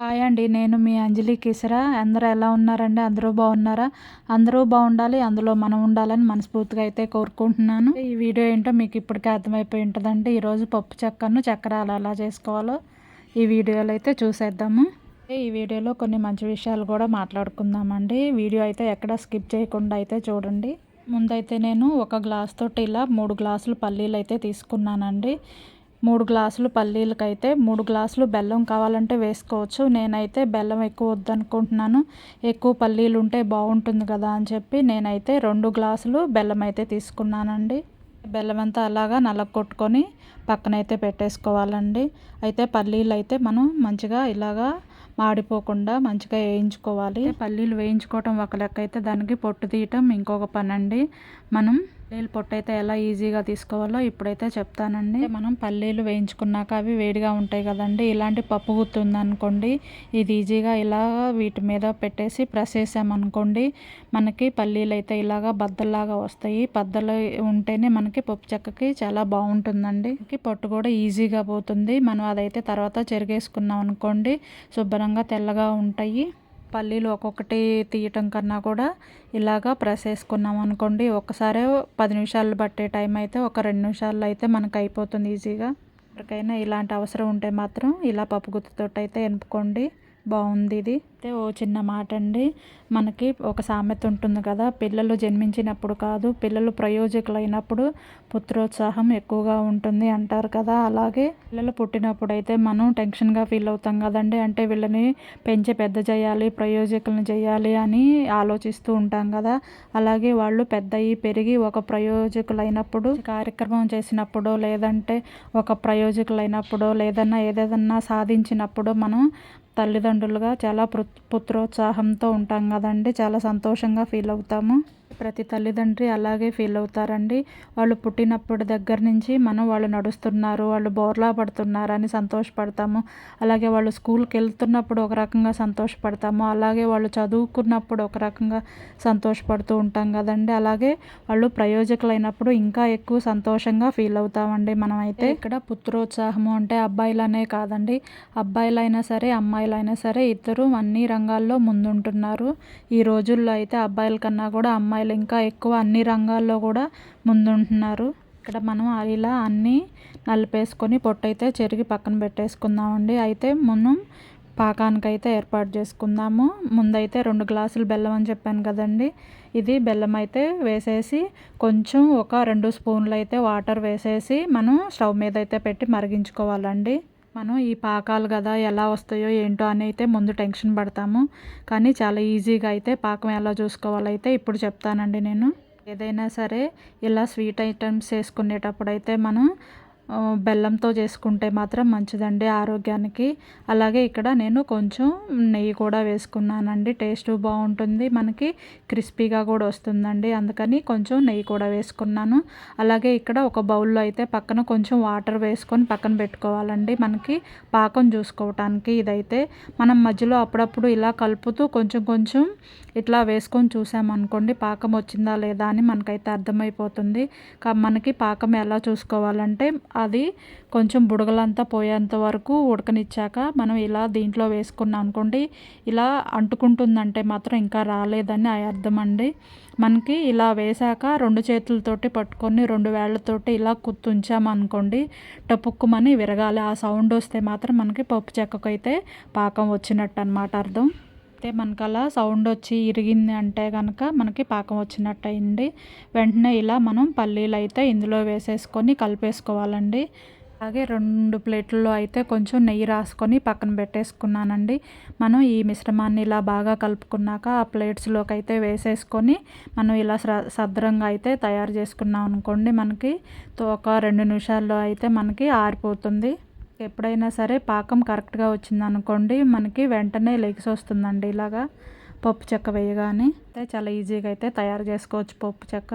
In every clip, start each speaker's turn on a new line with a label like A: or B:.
A: Hi అండి. నేను మీ అంజలి కిసిరా. అందరూ ఎలా ఉన్నారండి? అందరూ బాగున్నారా? అందరూ బాగుండాలి, అందులో మనం ఉండాలని మనస్ఫూర్తిగా అయితే కోరుకుంటున్నాను. ఈ వీడియో ఏంటో మీకు ఇప్పటికే అర్థమైపోయి ఉంటుందండి. ఈరోజు పప్పు చెక్కను చక్రాలు ఎలా చేసుకోవాలో ఈ వీడియోలో అయితే చూసేద్దాము. ఈ వీడియోలో కొన్ని మంచి విషయాలు కూడా మాట్లాడుకుందామండి. వీడియో అయితే ఎక్కడ స్కిప్ చేయకుండా అయితే చూడండి. ముందైతే నేను ఒక గ్లాస్ తోటి ఇలా 3 గ్లాసులు పల్లీలు అయితే తీసుకున్నానండి. 3 గ్లాసులు పల్లీలకైతే 3 గ్లాసులు బెల్లం కావాలంటే వేసుకోవచ్చు. నేనైతే బెల్లం ఎక్కువ వద్దనుకుంటున్నాను. ఎక్కువ పల్లీలు ఉంటే బాగుంటుంది కదా అని చెప్పి నేనైతే 2 గ్లాసులు బెల్లం అయితే తీసుకున్నానండి. బెల్లం అంతా అలాగా నలగొట్టుకొని పక్కనైతే పెట్టేసుకోవాలండి. అయితే పల్లీలు అయితే మనం మంచిగా ఇలాగా మాడిపోకుండా మంచిగా వేయించుకోవాలి. పల్లీలు వేయించుకోవటం ఒక లెక్క అయితే దానికి పొట్టు తీయటం ఇంకొక పని అండి. మనం పల్లీలు పొట్టు అయితే ఎలా ఈజీగా తీసుకోవాలో ఇప్పుడైతే చెప్తానండి. మనం పల్లీలు వేయించుకున్నాక అవి వేడిగా ఉంటాయి కదండి. ఇలాంటి పప్పు గుత్తి ఉందనుకోండి, ఇది ఈజీగా ఇలా వీటి మీద పెట్టేసి ప్రెస్ చేసామనుకోండి, మనకి పల్లీలు అయితే ఇలాగా బద్దల్లాగా వస్తాయి. బద్దలు ఉంటేనే మనకి పప్పు చెక్కకి చాలా బాగుంటుందండి. పొట్టు కూడా ఈజీగా పోతుంది. మనం అదైతే తర్వాత చెరిగేసుకున్నాం అనుకోండి, శుభ్రంగా తెల్లగా ఉంటాయి. పల్లీలు ఒక్కొక్కటి తీయటం కన్నా కూడా ఇలాగా ప్రెస్ వేసుకున్నాం అనుకోండి, ఒక్కసారే 10 నిమిషాలు పట్టే టైం అయితే ఒక 2 నిమిషాల్లో అయితే మనకు అయిపోతుంది ఈజీగా. ఎవరికైనా ఇలాంటి అవసరం ఉంటే మాత్రం ఇలా పప్పు గుత్తితోటి అయితే ఎనుపుకోండి. బాగుంది ఇది. అయితే ఓ చిన్న మాట అండి, మనకి ఒక సామెత ఉంటుంది కదా, పిల్లలు జన్మించినప్పుడు కాదు, పిల్లలు ప్రయోజకులైనప్పుడు పుత్రోత్సాహం ఎక్కువగా ఉంటుంది అంటారు కదా. అలాగే పిల్లలు పుట్టినప్పుడు అయితే మనం టెన్షన్గా ఫీల్ అవుతాం కదండి. అంటే వీళ్ళని పెంచి పెద్ద చేయాలి, ప్రయోజకులను చేయాలి అని ఆలోచిస్తూ ఉంటాం కదా. అలాగే వాళ్ళు పెద్దయి పెరిగి ఒక ప్రయోజకులైనప్పుడు, కార్యక్రమం చేసినప్పుడు, లేదంటే ఒక ప్రయోజకులైనప్పుడు, ఏదైనా సాధించినప్పుడు మనం తల్లిదండ్రులుగా చాలా పుత్రోత్సాహంతో ఉంటాం కదండి. చాలా సంతోషంగా ఫీల్ అవుతాము. ప్రతి తల్లిదండ్రి అలాగే ఫీల్ అవుతారండి. వాళ్ళు పుట్టినప్పటి దగ్గర నుంచి వాళ్ళు నడుస్తున్నారు, వాళ్ళు బోర్లా పడుతున్నారు అని సంతోషపడతాము. అలాగే వాళ్ళు స్కూల్కి వెళ్తున్నప్పుడు ఒక రకంగా సంతోషపడతాము. అలాగే వాళ్ళు చదువుకున్నప్పుడు ఒక రకంగా సంతోషపడుతూ ఉంటాం కదండి. అలాగే వాళ్ళు ప్రయోజకులైనప్పుడు ఇంకా ఎక్కువ సంతోషంగా ఫీల్ అవుతామండి. మనం అయితే ఇక్కడ పుత్రోత్సాహము అంటే అబ్బాయిలనే కాదండి, అబ్బాయిలైనా సరే అమ్మాయిలైనా సరే ఇద్దరు అన్ని రంగాల్లో ముందుంటున్నారు. ఈ రోజుల్లో అయితే అబ్బాయిల కన్నా కూడా అమ్మాయిలు ఇంకా ఎక్కువ అన్ని రంగాల్లో కూడా ముందుంటున్నారు. ఇక్కడ మనం ఇలా అన్నీ నలిపేసుకొని పొట్టయితే చెరిగి పక్కన పెట్టేసుకుందామండి. అయితే మనం పాకానికైతే ఏర్పాటు చేసుకుందాము. ముందైతే 2 గ్లాసులు బెల్లం అని చెప్పాను కదండి. ఇది బెల్లం అయితే వేసేసి కొంచెం ఒక 2 స్పూన్లు అయితే వాటర్ వేసేసి మనం స్టవ్ మీద అయితే పెట్టి మరిగించుకోవాలండి. మనం ఈ పాకాలు కదా ఎలా వస్తాయో ఏంటో అని అయితే ముందు టెన్షన్ పడతాము. కానీ చాలా ఈజీగా అయితే పాకం ఎలా చూసుకోవాలైతే ఇప్పుడు చెప్తానండి నేను. ఏదైనా సరే ఇలా స్వీట్ ఐటమ్స్ చేసుకునేటప్పుడు అయితే మనం బెల్లంతో చేసుకుంటే మాత్రం మంచిదండి ఆరోగ్యానికి. అలాగే ఇక్కడ నేను కొంచెం నెయ్యి కూడా వేసుకున్నానండి. టేస్ట్ బాగుంటుంది, మనకి క్రిస్పీగా కూడా వస్తుందండి. అందుకని కొంచెం నెయ్యి కూడా వేసుకున్నాను. అలాగే ఇక్కడ ఒక బౌల్లో అయితే పక్కన కొంచెం వాటర్ వేసుకొని పక్కన పెట్టుకోవాలండి, మనకి పాకం చూసుకోవటానికి. ఇదైతే మనం మధ్యలో అప్పుడప్పుడు ఇలా కలుపుతూ కొంచెం కొంచెం ఇట్లా వేసుకొని చూసామనుకోండి, పాకం వచ్చిందా లేదా అని మనకైతే అర్థమైపోతుంది. మనకి పాకం ఎలా చూసుకోవాలంటే, అది కొంచెం బుడగలంతా పోయేంత వరకు ఉడకనిచ్చాక మనం ఇలా దీంట్లో వేసుకున్నాం అనుకోండి, ఇలా అంటుకుంటుందంటే మాత్రం ఇంకా రాలేదని అర్థం అండి. మనకి ఇలా వేసాక 2 చేతులతోటి పట్టుకొని 2 వేళ్ళతోటి ఇలా కుత్తుంచామనుకోండి, టపుక్కుమని విరగాలి. ఆ సౌండ్ వస్తే మాత్రం మనకి పప్పు చెక్కకైతే పాకం వచ్చినట్టు అనమాట అర్థం. అయితే మనకు అలా సౌండ్ వచ్చి ఇరిగింది అంటే కనుక మనకి పాకం వచ్చినట్టు అయింది. వెంటనే ఇలా మనం పల్లీలు అయితే ఇందులో వేసేసుకొని కలిపేసుకోవాలండి. అలాగే 2 ప్లేట్లలో అయితే కొంచెం నెయ్యి రాసుకొని పక్కన పెట్టేసుకున్నానండి. మనం ఈ మిశ్రమాన్ని ఇలా బాగా కలుపుకున్నాక ఆ ప్లేట్స్లోకి అయితే వేసేసుకొని మనం ఇలా సద్రంగా అయితే తయారు చేసుకున్నాం అనుకోండి, మనకి ఒక 2 నిమిషాల్లో అయితే మనకి ఆరిపోతుంది. ఎప్పుడైనా సరే పాకం కరెక్ట్గా వచ్చిందనుకోండి, మనకి వెంటనే లెగ్స్ వస్తుందండి. ఇలాగా పప్పు చెక్క వేయగానే అయితే చాలా ఈజీగా అయితే తయారు చేసుకోవచ్చు పప్పు చెక్క.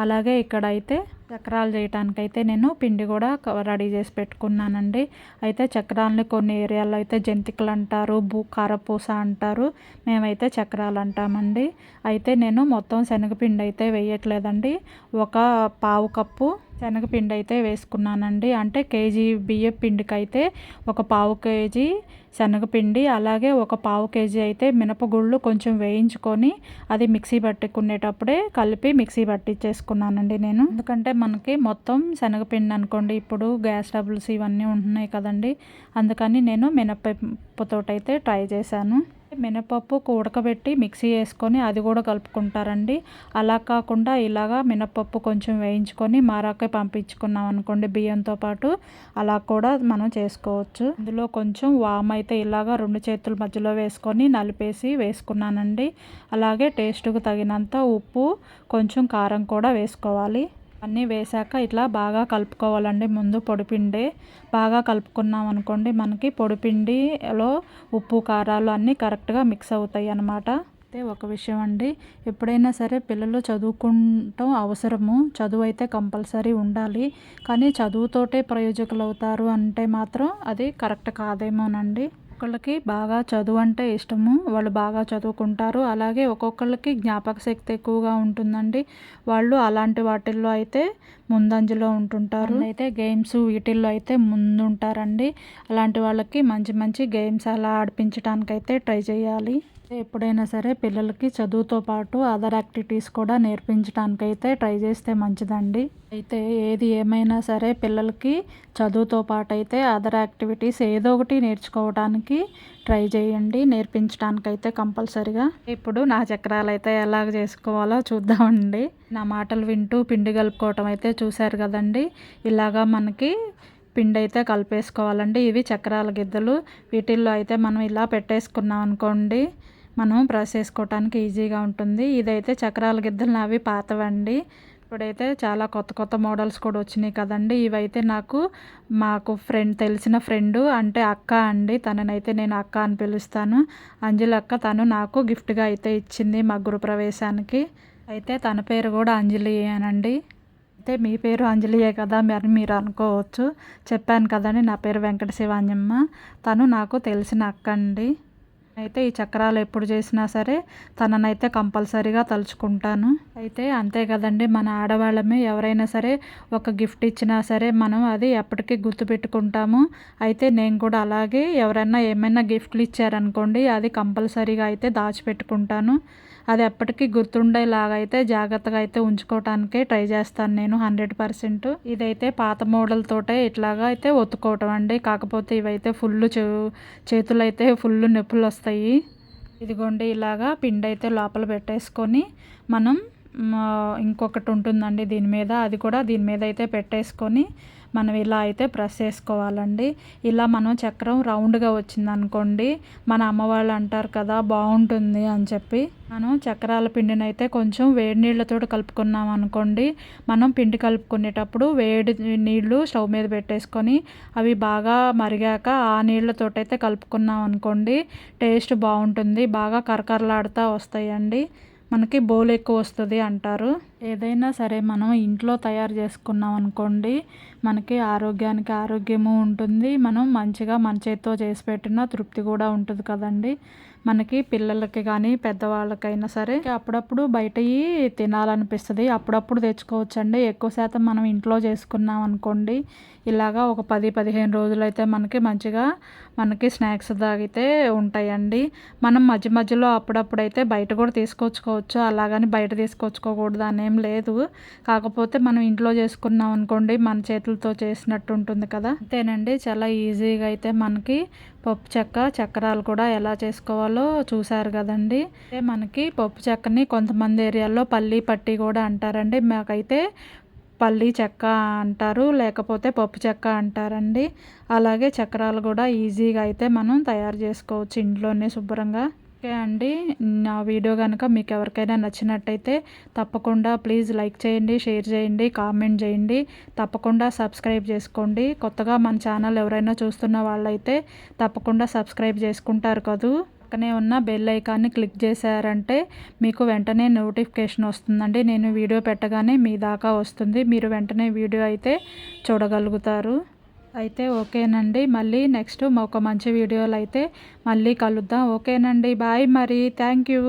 A: అలాగే ఇక్కడ అయితే చక్రాలు చేయటానికైతే నేను పిండి కూడా రెడీ చేసి పెట్టుకున్నానండి. అయితే చక్రాలని కొన్ని ఏరియాల్లో అయితే జంతికలు అంటారు, కారపూస అంటారు, మేమైతే చక్రాలు అంటామండి. అయితే నేను మొత్తం శనగపిండి అయితే వేయట్లేదండి, ఒక పావు కప్పు శనగపిండి అయితే వేసుకున్నానండి. అంటే కేజీ బియ్యం పిండికి అయితే ఒక పావు కేజీ శనగపిండి, అలాగే ఒక పావు కేజీ అయితే మినపగుళ్ళు కొంచెం వేయించుకొని అది మిక్సీ పట్టుకునేటప్పుడే కలిపి మిక్సీ పట్టించేసుకున్నానండి నేను. ఎందుకంటే మనకి మొత్తం శనగపిండి అనుకోండి, ఇప్పుడు గ్యాస్ ట్రబుల్స్ ఇవన్నీ ఉంటున్నాయి కదండి, అందుకని నేను మినపప్పుతోటైతే ట్రై చేశాను. మినపప్పు ఉడకబెట్టి మిక్సీ వేసుకొని అది కూడా కలుపుకుంటారండి. అలా కాకుండా ఇలాగా మినపప్పు కొంచెం వేయించుకొని మారాకే పంపించుకున్నాం అనుకోండి బియ్యంతో పాటు, అలా కూడా మనం చేసుకోవచ్చు. ఇందులో కొంచెం వామ్ అయితే ఇలాగా 2 చేతుల మధ్యలో వేసుకొని నలిపేసి వేసుకున్నానండి. అలాగే టేస్ట్కు తగినంత ఉప్పు, కొంచెం కారం కూడా వేసుకోవాలి. అన్నీ వేసాక ఇట్లా బాగా కలుపుకోవాలండి. ముందు పొడిపిండే బాగా కలుపుకున్నాం అనుకోండి, మనకి పొడిపిండిలో ఉప్పు కారాలు అన్నీ కరెక్ట్గా మిక్స్ అవుతాయి అన్నమాట. అయితే ఒక విషయం అండి, ఎప్పుడైనా సరే పిల్లలు చదువుకుంటాం అవసరము, చదువు అయితే కంపల్సరీ ఉండాలి. కానీ చదువుతోటే ప్రయోజకులు అవుతారు అంటే మాత్రం అది కరెక్ట్ కాదేమోనండి. ఒక్కొక్కళ్ళకి బాగా చదువు అంటే ఇష్టము, వాళ్ళు బాగా చదువుకుంటారు. అలాగే ఒక్కొక్కళ్ళకి జ్ఞాపక శక్తి ఎక్కువగా ఉంటుందండి, వాళ్ళు అలాంటి వాటిల్లో అయితే ముందంజలో ఉంటుంటారు. అయితే గేమ్స్ వీటిల్లో అయితే ముందుంటారండి. అలాంటి వాళ్ళకి మంచి మంచి గేమ్స్ అలా ఆడిపించడానికైతే ట్రై చేయాలి. ఎప్పుడైనా సరే పిల్లలకి చదువుతో పాటు అదర్ యాక్టివిటీస్ కూడా నేర్పించడానికైతే ట్రై చేస్తే మంచిదండి. అయితే ఏది ఏమైనా సరే పిల్లలకి చదువుతో పాటు అయితే అదర్ యాక్టివిటీస్ ఏదో ఒకటి నేర్చుకోవడానికి ట్రై చేయండి, నేర్పించడానికైతే కంపల్సరిగా. ఇప్పుడు నా చక్రాలు అయితే ఎలాగ చేసుకోవాలో చూద్దామండి. నా మాటలు వింటూ పిండి కలుపుకోవటం అయితే చూశారు కదండి. ఇలాగా మనకి పిండి అయితే కలిపేసుకోవాలండి. ఇవి చక్రాల గిద్దలు, వీటిల్లో అయితే మనం ఇలా పెట్టేసుకున్నాం అనుకోండి, మనం ప్రెస్ చేసుకోవటానికి ఈజీగా ఉంటుంది. ఇదైతే చక్రాల గిద్దలు నావి పాతవండి. ఇప్పుడైతే చాలా కొత్త కొత్త మోడల్స్ కూడా వచ్చినాయి కదండి. ఇవైతే మాకు తెలిసిన ఫ్రెండ్ అంటే అక్క అండి, తననైతే నేను అక్క అని పిలుస్తాను. అంజలి అక్క, తను నాకు గిఫ్ట్గా అయితే ఇచ్చింది మా గృహప్రవేశానికి. అయితే తన పేరు కూడా అంజలి అనండి. అయితే మీ పేరు అంజలియే కదా మరి మీరు అనుకోవచ్చు. చెప్పాను కదండి, నా పేరు వెంకట శివాంజమ్మ. తను నాకు తెలిసిన అక్క అండి. అయితే ఈ చక్రాలు ఎప్పుడు చేసినా సరే తననైతే కంపల్సరీగా తలుచుకుంటాను. అయితే అంతే కదండి, మన ఆడవాళ్ళమే ఎవరైనా సరే ఒక గిఫ్ట్ ఇచ్చినా సరే మనం అది ఎప్పటికీ గుర్తుపెట్టుకుంటాము. అయితే నేను కూడా అలాగే ఎవరైనా ఏమైనా గిఫ్ట్లు ఇచ్చారనుకోండి, అది కంపల్సరీగా అయితే దాచిపెట్టుకుంటాను. అది ఎప్పటికీ గుర్తుండేలాగా అయితే జాగ్రత్తగా అయితే ఉంచుకోవటానికే ట్రై చేస్తాను నేను 100%. ఇదైతే పాత మోడల్ తోటే ఇట్లాగా అయితే ఒత్తుకోవటం అండి. కాకపోతే ఇవైతే చేతులు అయితే ఫుల్ నొప్పులు వస్తాయి. ఇదిగోండి, ఇలాగా పిండి అయితే లోపల పెట్టేసుకొని మనం ఇంకొకటి ఉంటుందండి దీని మీద, అది కూడా దీని మీద అయితే పెట్టేసుకొని మనం ఇలా అయితే ప్రెస్ చేసుకోవాలండి. ఇలా మనం చక్రం రౌండ్గా వచ్చిందనుకోండి, మన అమ్మ వాళ్ళు అంటారు కదా బాగుంటుంది అని చెప్పి. మనం చక్రాల పిండిని అయితే కొంచెం వేడి నీళ్ళతో కలుపుకున్నాం అనుకోండి, మనం పిండి కలుపుకునేటప్పుడు వేడి నీళ్ళు స్టవ్ మీద పెట్టేసుకొని అవి బాగా మరిగాక ఆ నీళ్ళతోటైతే కలుపుకున్నాం అనుకోండి, టేస్ట్ బాగుంటుంది, బాగా కరకరలాడుతూ వస్తాయండి. మనకి బోల్ ఎక్కువ వస్తుంది అంటారు. ఏదైనా సరే మనం ఇంట్లో తయారు చేసుకున్నాం అనుకోండి, మనకి ఆరోగ్యానికి ఆరోగ్యము ఉంటుంది, మనం మంచిగా మన చేతితో చేసి పెట్టిన తృప్తి కూడా ఉంటుంది కదండి. మనకి పిల్లలకి కానీ పెద్దవాళ్ళకైనా సరే అప్పుడప్పుడు బయటవి తినాలనిపిస్తుంది, అప్పుడప్పుడు తెచ్చుకోవచ్చండి. ఎక్కువ శాతం మనం ఇంట్లో చేసుకున్నాం అనుకోండి, ఇలాగా ఒక 10-15 రోజులు అయితే మనకి స్నాక్స్ తాగితే ఉంటాయండి. మనం మధ్య మధ్యలో అప్పుడప్పుడైతే బయట కూడా తీసుకొచ్చుకోవచ్చు, అలాగని బయట తీసుకొచ్చుకోకూడదు అనేం లేదు. కాకపోతే మనం ఇంట్లో చేసుకున్నాం అనుకోండి, మన చేతులతో చేసినట్టు ఉంటుంది కదా. అంతేనండి, చాలా ఈజీగా అయితే మనకి పప్పు చక్రాలు కూడా ఎలా చేసుకోవాలో చూసారు కదండి. మనకి పప్పు చెక్కని కొంతమంది ఏరియాల్లో పల్లీ పట్టి కూడా అంటారండి. మాకైతే పల్లీ చెక్క అంటారు, లేకపోతే పప్పు చెక్క అంటారండి. అలాగే చక్రాలు కూడా ఈజీగా అయితే మనం తయారు చేసుకోవచ్చు ఇంట్లోనే శుభ్రంగా. ఓకే అండి, నా వీడియో కనుక మీకు ఎవరికైనా నచ్చినట్టయితే తప్పకుండా ప్లీజ్ లైక్ చేయండి, షేర్ చేయండి, కామెంట్ చేయండి, తప్పకుండా సబ్స్క్రైబ్ చేసుకోండి. కొత్తగా మన ఛానల్ ఎవరైనా చూస్తున్న వాళ్ళైతే తప్పకుండా సబ్స్క్రైబ్ చేసుకుంటారు కదూ. పక్కనే ఉన్న బెల్ ఐకాన్ని క్లిక్ చేశారంటే మీకు వెంటనే నోటిఫికేషన్ వస్తుందండి. నేను వీడియో పెట్టగానే మీ దాకా వస్తుంది, మీరు వెంటనే వీడియో అయితే చూడగలుగుతారు. అయితే ఓకేనండి, మళ్ళీ నెక్స్ట్ ఒక మంచి వీడియోలో అయితే మళ్ళీ కలుద్దాం. ఓకేనండి, బాయ్ మరి, థ్యాంక్ యూ.